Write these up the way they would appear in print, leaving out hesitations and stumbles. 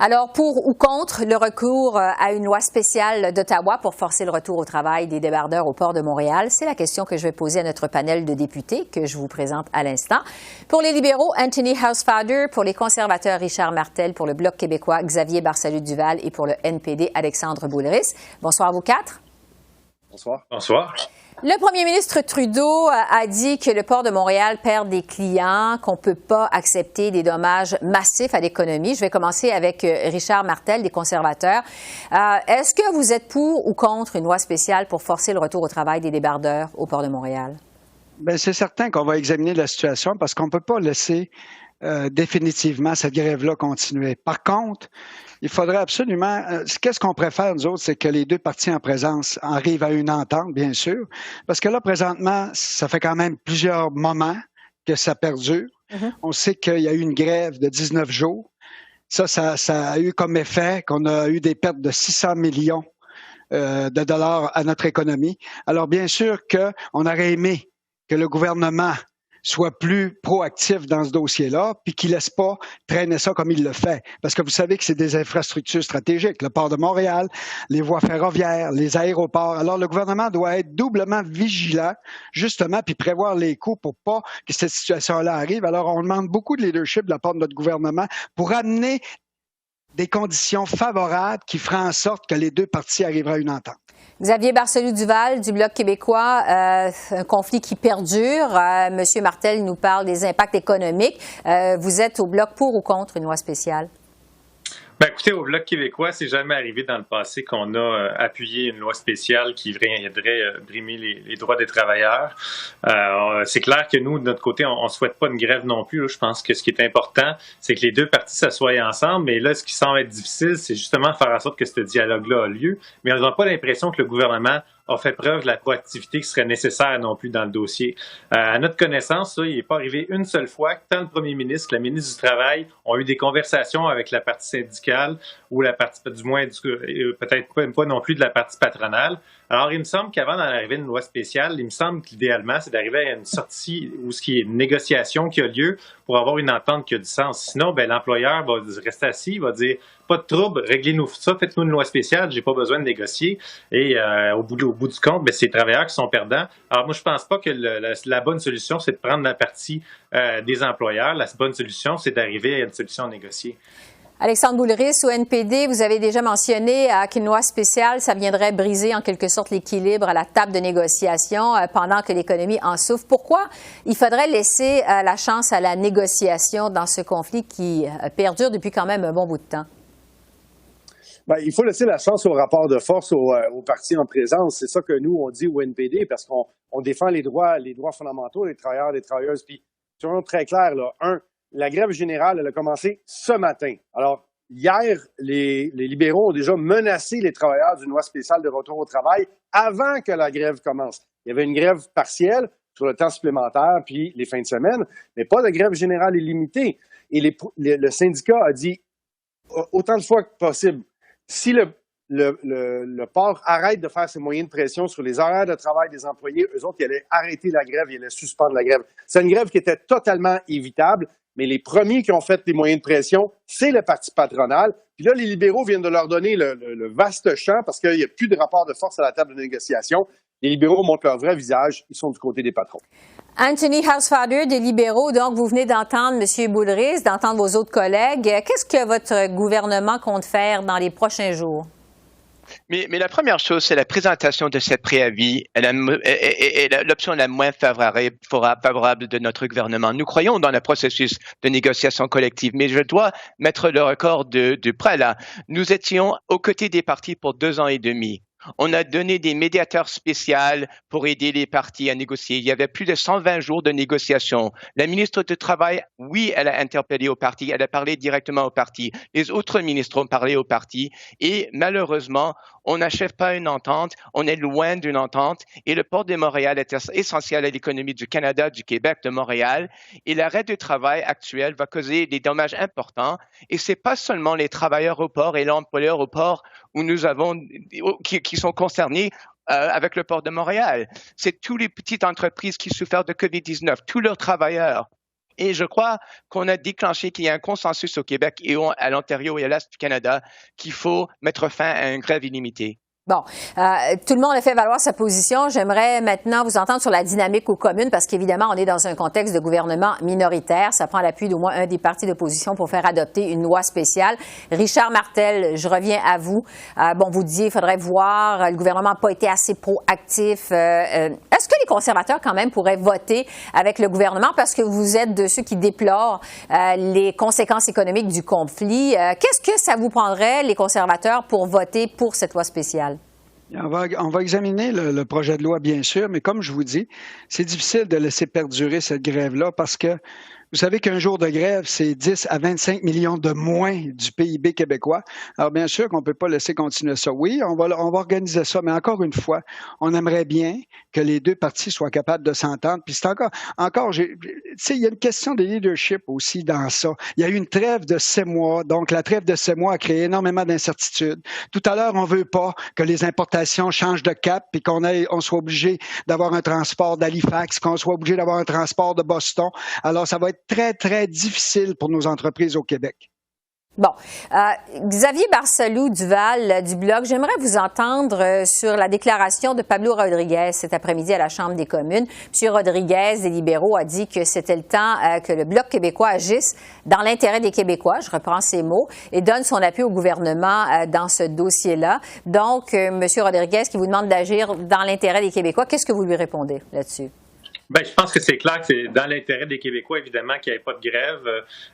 Alors, pour ou contre le recours à une loi spéciale d'Ottawa pour forcer le retour au travail des débardeurs au port de Montréal, c'est la question que je vais poser à notre panel de députés que je vous présente à l'instant. Pour les libéraux, Anthony Housefather, pour les conservateurs, Richard Martel, pour le Bloc québécois, Xavier Barsalut-Duval et pour le NPD, Alexandre Boulris. Bonsoir à vous quatre. Bonsoir. Bonsoir. Le premier ministre Trudeau a dit que le port de Montréal perd des clients, qu'on ne peut pas accepter des dommages massifs à l'économie. Je vais commencer avec Richard Martel, des conservateurs. Est-ce que vous êtes pour ou contre une loi spéciale pour forcer le retour au travail des débardeurs au port de Montréal? Bien, c'est certain qu'on va examiner la situation parce qu'on ne peut pas laisser définitivement cette grève-là continuer. Par contre, il faudrait absolument... Qu'est-ce qu'on préfère, nous autres, c'est que les deux parties en présence arrivent à une entente, bien sûr, parce que là, présentement, ça fait quand même plusieurs moments que ça perdure. Mm-hmm. On sait qu'il y a eu une grève de 19 jours. Ça a eu comme effet qu'on a eu des pertes de 600 millions de dollars à notre économie. Alors, bien sûr qu'on aurait aimé que le gouvernement soit plus proactif dans ce dossier-là, puis qu'il ne laisse pas traîner ça comme il le fait. Parce que vous savez que c'est des infrastructures stratégiques, le port de Montréal, les voies ferroviaires, les aéroports. Alors, le gouvernement doit être doublement vigilant, justement, puis prévoir les coûts pour pas que cette situation-là arrive. Alors, on demande beaucoup de leadership de la part de notre gouvernement pour amener des conditions favorables qui feraient en sorte que les deux parties arriveraient à une entente. Xavier Barsalut-Duval du Bloc québécois, un conflit qui perdure. Monsieur Martel nous parle des impacts économiques. Vous êtes au Bloc pour ou contre une loi spéciale? Ben, écoutez, au Bloc québécois, c'est jamais arrivé dans le passé qu'on a appuyé une loi spéciale qui viendrait brimer les droits des travailleurs. C'est clair que nous, de notre côté, on ne souhaite pas une grève non plus. Là. Je pense que ce qui est important, c'est que les deux parties s'assoient ensemble. Mais là, ce qui semble être difficile, c'est justement faire en sorte que ce dialogue-là a lieu. Mais on n'a pas l'impression que le gouvernement a fait preuve de la proactivité qui serait nécessaire non plus dans le dossier. À notre connaissance, ça, il n'est pas arrivé une seule fois que tant le premier ministre que la ministre du Travail ont eu des conversations avec la partie syndicale ou la partie, du moins, peut-être pas non plus de la partie patronale. Alors, il me semble qu'avant d'en arriver à une loi spéciale, il me semble qu'idéalement, c'est d'arriver à une sortie où ce qui est une négociation qui a lieu pour avoir une entente qui a du sens. Sinon, ben, l'employeur va rester assis, il va dire pas de trouble, réglez-nous ça, faites-nous une loi spéciale, j'ai pas besoin de négocier. Et au bout du compte, ben, c'est les travailleurs qui sont perdants. Alors, moi, je pense pas que la bonne solution, c'est de prendre la partie des employeurs. La bonne solution, c'est d'arriver à une solution négociée. Alexandre Boulris, au NPD, vous avez déjà mentionné qu'une loi spéciale, ça viendrait briser en quelque sorte l'équilibre à la table de négociation pendant que l'économie en souffre. Pourquoi il faudrait laisser la chance à la négociation dans ce conflit qui perdure depuis quand même un bon bout de temps? Bien, il faut laisser la chance au rapport de force aux partis en présence. C'est ça que nous, on dit au NPD, parce qu'on défend les droits fondamentaux des travailleurs et des travailleuses. Puis, soyons très clairs, là. La grève générale, elle a commencé ce matin. Alors, hier, les libéraux ont déjà menacé les travailleurs d'une loi spéciale de retour au travail avant que la grève commence. Il y avait une grève partielle sur le temps supplémentaire puis les fins de semaine, mais pas de grève générale illimitée. Et le syndicat a dit autant de fois que possible, si le port arrête de faire ses moyens de pression sur les horaires de travail des employés, eux autres, ils allaient arrêter la grève, ils allaient suspendre la grève. C'est une grève qui était totalement évitable. Mais les premiers qui ont fait des moyens de pression, c'est le parti patronal. Puis là, les libéraux viennent de leur donner le vaste champ parce qu'il n'y a plus de rapport de force à la table de négociation. Les libéraux montrent leur vrai visage. Ils sont du côté des patrons. Anthony Housefather, des libéraux. Donc, vous venez d'entendre M. Boulris, d'entendre vos autres collègues. Qu'est-ce que votre gouvernement compte faire dans les prochains jours? Mais la première chose, c'est la présentation de cette préavis et l'option la moins favorable de notre gouvernement. Nous croyons dans le processus de négociation collective, mais je dois mettre le record de près là. Nous étions aux côtés des partis pour 2 ans et demi. On a donné des médiateurs spéciaux pour aider les partis à négocier. Il y avait plus de 120 jours de négociation. La ministre du Travail, oui, elle a interpellé au parti, elle a parlé directement au parti. Les autres ministres ont parlé au parti et malheureusement, on n'achève pas une entente, on est loin d'une entente et le port de Montréal est essentiel à l'économie du Canada, du Québec, de Montréal et l'arrêt du travail actuel va causer des dommages importants et c'est pas seulement les travailleurs au port et l'employeur au port où nous avons qui sont concernés avec le port de Montréal. C'est toutes les petites entreprises qui souffrent de COVID-19, tous leurs travailleurs. Et je crois qu'on a déclenché qu'il y a un consensus au Québec et à l'Ontario et à l'Est du Canada qu'il faut mettre fin à une grève illimitée. Bon, tout le monde a fait valoir sa position. J'aimerais maintenant vous entendre sur la dynamique aux communes parce qu'évidemment, on est dans un contexte de gouvernement minoritaire. Ça prend l'appui d'au moins un des partis d'opposition pour faire adopter une loi spéciale. Richard Martel, je reviens à vous. Vous disiez qu'il faudrait voir, le gouvernement n'a pas été assez proactif. Est-ce que les conservateurs, quand même, pourraient voter avec le gouvernement parce que vous êtes de ceux qui déplorent les conséquences économiques du conflit? Qu'est-ce que ça vous prendrait, les conservateurs, pour voter pour cette loi spéciale? On va examiner le projet de loi, bien sûr, mais comme je vous dis, c'est difficile de laisser perdurer cette grève-là parce que vous savez qu'un jour de grève, c'est 10 à 25 millions de moins du PIB québécois. Alors, bien sûr qu'on ne peut pas laisser continuer ça. Oui, on va organiser ça, mais encore une fois, on aimerait bien que les deux parties soient capables de s'entendre. Puis c'est il y a une question de leadership aussi dans ça. Il y a eu une trêve de 6 mois, donc la trêve de 6 mois a créé énormément d'incertitudes. Tout à l'heure, on veut pas que les importations changent de cap puis on soit obligé d'avoir un transport d'Halifax, qu'on soit obligé d'avoir un transport de Boston. Alors, ça va être très, très difficile pour nos entreprises au Québec. Bon. Xavier Barcelou-Duval du Bloc, j'aimerais vous entendre sur la déclaration de Pablo Rodriguez cet après-midi à la Chambre des communes. M. Rodriguez, des libéraux, a dit que c'était le temps que le Bloc québécois agisse dans l'intérêt des Québécois, je reprends ses mots, et donne son appui au gouvernement dans ce dossier-là. Donc, M. Rodriguez qui vous demande d'agir dans l'intérêt des Québécois, qu'est-ce que vous lui répondez là-dessus? Ben, je pense que c'est clair que c'est dans l'intérêt des Québécois, évidemment, qu'il n'y ait pas de grève,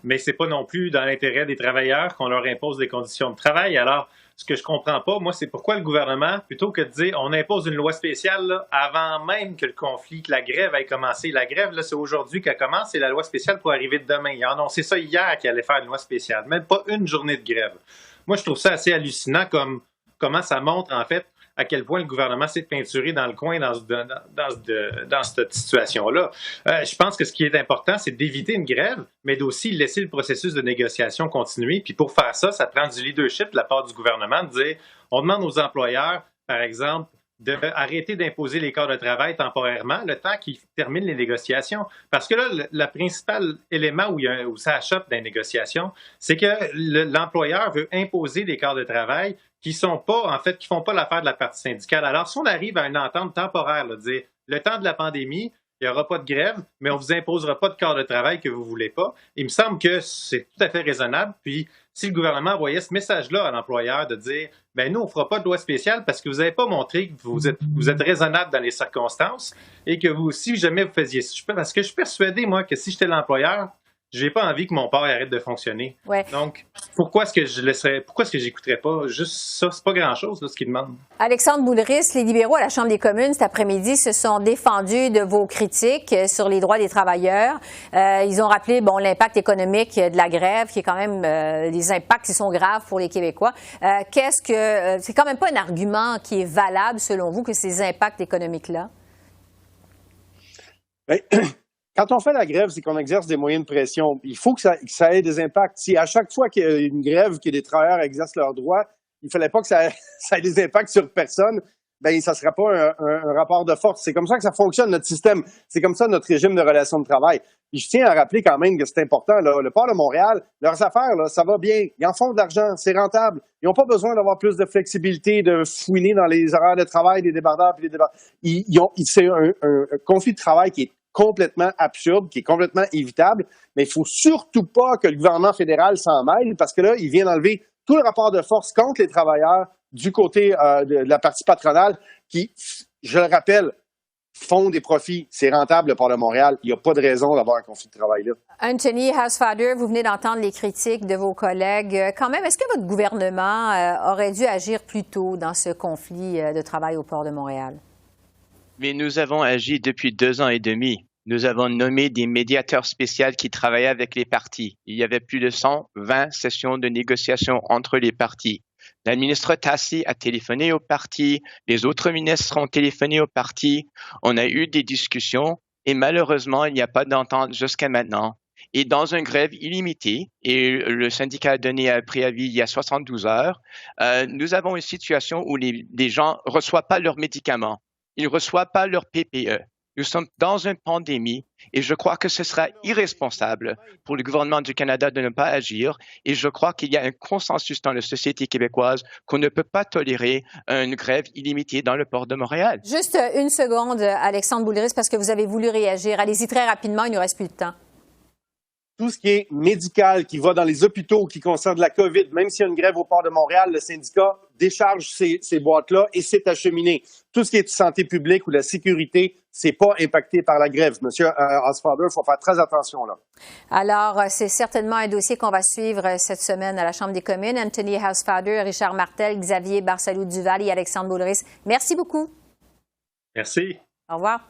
mais c'est pas non plus dans l'intérêt des travailleurs qu'on leur impose des conditions de travail. Alors, ce que je comprends pas, moi, c'est pourquoi le gouvernement, plutôt que de dire on impose une loi spéciale là, avant même que le conflit, que la grève ait commencé. La grève, là, c'est aujourd'hui qu'elle commence et la loi spéciale pour arriver demain. Ils ont annoncé ça hier qu'il allait faire une loi spéciale, même pas une journée de grève. Moi, je trouve ça assez hallucinant comment ça montre, en fait, à quel point le gouvernement s'est peinturé dans le coin dans cette situation-là. Je pense que ce qui est important, c'est d'éviter une grève, mais d'aussi laisser le processus de négociation continuer. Puis pour faire ça, ça prend du leadership de la part du gouvernement de dire, on demande aux employeurs, par exemple, d'arrêter d'imposer les quarts de travail temporairement le temps qu'ils terminent les négociations. Parce que là, le principal élément où ça achoppe dans les négociations, c'est que l'employeur veut imposer des quarts de travail qui font pas l'affaire de la partie syndicale. Alors, si on arrive à une entente temporaire, là, dire le temps de la pandémie, il n'y aura pas de grève, mais on ne vous imposera pas de quart de travail que vous ne voulez pas. Il me semble que c'est tout à fait raisonnable. Puis, si le gouvernement envoyait ce message-là à l'employeur de dire nous, on ne fera pas de loi spéciale parce que vous n'avez pas montré que vous êtes raisonnable dans les circonstances et que vous, si jamais vous faisiez ça, parce que je suis persuadé, moi, que si j'étais l'employeur, je n'ai pas envie que mon port arrête de fonctionner. Ouais. Donc, pourquoi est-ce que j'écouterais pas? Juste ça, c'est pas grand-chose, là, ce qu'ils demandent. Alexandre Boulris, les libéraux à la Chambre des communes cet après-midi se sont défendus de vos critiques sur les droits des travailleurs. Ils ont rappelé, l'impact économique de la grève, qui est quand même des impacts qui sont graves pour les Québécois. C'est quand même pas un argument qui est valable, selon vous, que ces impacts économiques-là? Quand on fait la grève, c'est qu'on exerce des moyens de pression. Il faut que ça ait des impacts. Si à chaque fois qu'il y a une grève, que des travailleurs exercent leurs droits, il ne fallait pas que ça ait des impacts sur personne, ça ne sera pas un rapport de force. C'est comme ça que ça fonctionne, notre système. C'est comme ça notre régime de relations de travail. Puis je tiens à rappeler quand même que c'est important. Là, le port de Montréal, leurs affaires, là, ça va bien. Ils en font de l'argent, c'est rentable. Ils n'ont pas besoin d'avoir plus de flexibilité, de fouiner dans les horaires de travail des débardeurs. C'est un conflit de travail qui est complètement absurde, qui est complètement évitable, mais il ne faut surtout pas que le gouvernement fédéral s'en mêle parce que là, il vient d'enlever tout le rapport de force contre les travailleurs du côté de la partie patronale qui, je le rappelle, font des profits. C'est rentable, le port de Montréal. Il n'y a pas de raison d'avoir un conflit de travail là. Anthony Housefather, vous venez d'entendre les critiques de vos collègues. Quand même, est-ce que votre gouvernement aurait dû agir plus tôt dans ce conflit de travail au port de Montréal? Mais nous avons agi depuis 2 ans et demi. Nous avons nommé des médiateurs spéciaux qui travaillaient avec les partis. Il y avait plus de 120 sessions de négociation entre les partis. La ministre Tassi a téléphoné aux partis, les autres ministres ont téléphoné aux partis. On a eu des discussions et malheureusement, il n'y a pas d'entente jusqu'à maintenant. Et dans une grève illimitée, et le syndicat a donné un préavis il y a 72 heures, nous avons une situation où les gens ne reçoivent pas leurs médicaments. Ils ne reçoivent pas leur PPE. Nous sommes dans une pandémie et je crois que ce sera irresponsable pour le gouvernement du Canada de ne pas agir. Et je crois qu'il y a un consensus dans la société québécoise qu'on ne peut pas tolérer une grève illimitée dans le port de Montréal. Juste une seconde, Alexandre Boulris, parce que vous avez voulu réagir. Allez-y très rapidement, il ne nous reste plus de temps. Tout ce qui est médical, qui va dans les hôpitaux, qui concerne la COVID, même s'il y a une grève au port de Montréal, le syndicat décharge ces boîtes-là et c'est acheminé. Tout ce qui est santé publique ou la sécurité, c'est pas impacté par la grève. Monsieur Housefather, il faut faire très attention là. Alors, c'est certainement un dossier qu'on va suivre cette semaine à la Chambre des communes. Anthony Housefather, Richard Martel, Xavier Barsalou-Duval et Alexandre Boulris. Merci beaucoup. Merci. Au revoir.